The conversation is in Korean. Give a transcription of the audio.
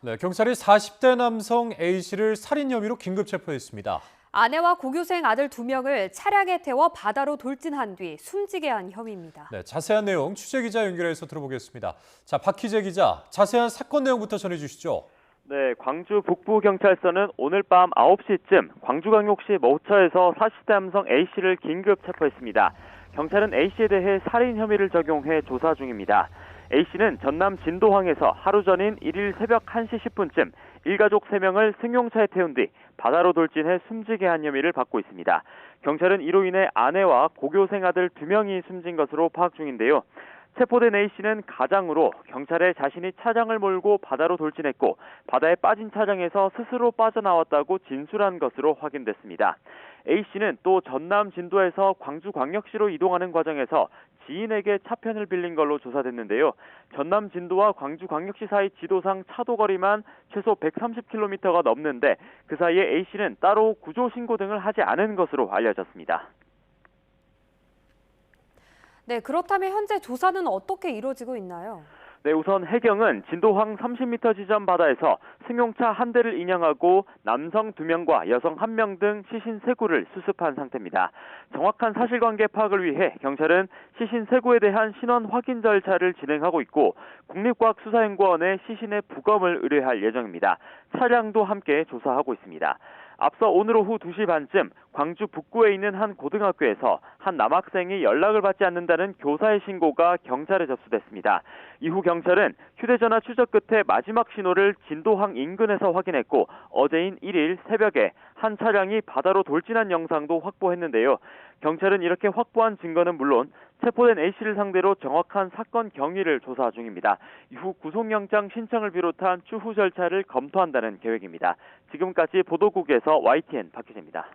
네, 경찰이 40대 남성 A씨를 살인 혐의로 긴급 체포했습니다. 아내와 고교생 아들 2명을 차량에 태워 바다로 돌진한 뒤 숨지게 한 혐의입니다. 네, 자세한 내용 취재기자 연결해서 들어보겠습니다. 자, 박희재 기자, 자세한 사건 내용부터 전해주시죠. 네, 광주 북부경찰서는 오늘 밤 9시쯤 광주광역시 모처에서 40대 남성 A씨를 긴급 체포했습니다. 경찰은 A씨에 대해 살인 혐의를 적용해 조사 중입니다. A씨는 전남 진도항에서 하루 전인 1일 새벽 1시 10분쯤 일가족 3명을 승용차에 태운 뒤 바다로 돌진해 숨지게 한 혐의를 받고 있습니다. 경찰은 이로 인해 아내와 고교생 아들 2명이 숨진 것으로 파악 중인데요. 체포된 A씨는 가장으로 경찰에 자신이 차량을 몰고 바다로 돌진했고 바다에 빠진 차량에서 스스로 빠져나왔다고 진술한 것으로 확인됐습니다. A씨는 또 전남 진도에서 광주광역시로 이동하는 과정에서 지인에게 차편을 빌린 걸로 조사됐는데요. 전남 진도와 광주광역시 사이 지도상 차도 거리만 최소 130km가 넘는데 그 사이에 A씨는 따로 구조 신고 등을 하지 않은 것으로 알려졌습니다. 네, 그렇다면 현재 조사는 어떻게 이루어지고 있나요? 네, 우선 해경은 진도항 30m 지점 바다에서 승용차 한 대를 인양하고 남성 2명과 여성 1명 등 시신 3구를 수습한 상태입니다. 정확한 사실관계 파악을 위해 경찰은 시신 3구에 대한 신원 확인 절차를 진행하고 있고 국립과학수사연구원에 시신의 부검을 의뢰할 예정입니다. 차량도 함께 조사하고 있습니다. 앞서 오늘 오후 2시 반쯤 광주 북구에 있는 한 고등학교에서 한 남학생이 연락을 받지 않는다는 교사의 신고가 경찰에 접수됐습니다. 이후 경찰은 휴대전화 추적 끝에 마지막 신호를 진도항 인근에서 확인했고 어제인 1일 새벽에 한 차량이 바다로 돌진한 영상도 확보했는데요. 경찰은 이렇게 확보한 증거는 물론 체포된 A씨를 상대로 정확한 사건 경위를 조사 중입니다. 이후 구속영장 신청을 비롯한 추후 절차를 검토한다는 계획입니다. 지금까지 보도국에서 YTN 박희재입니다.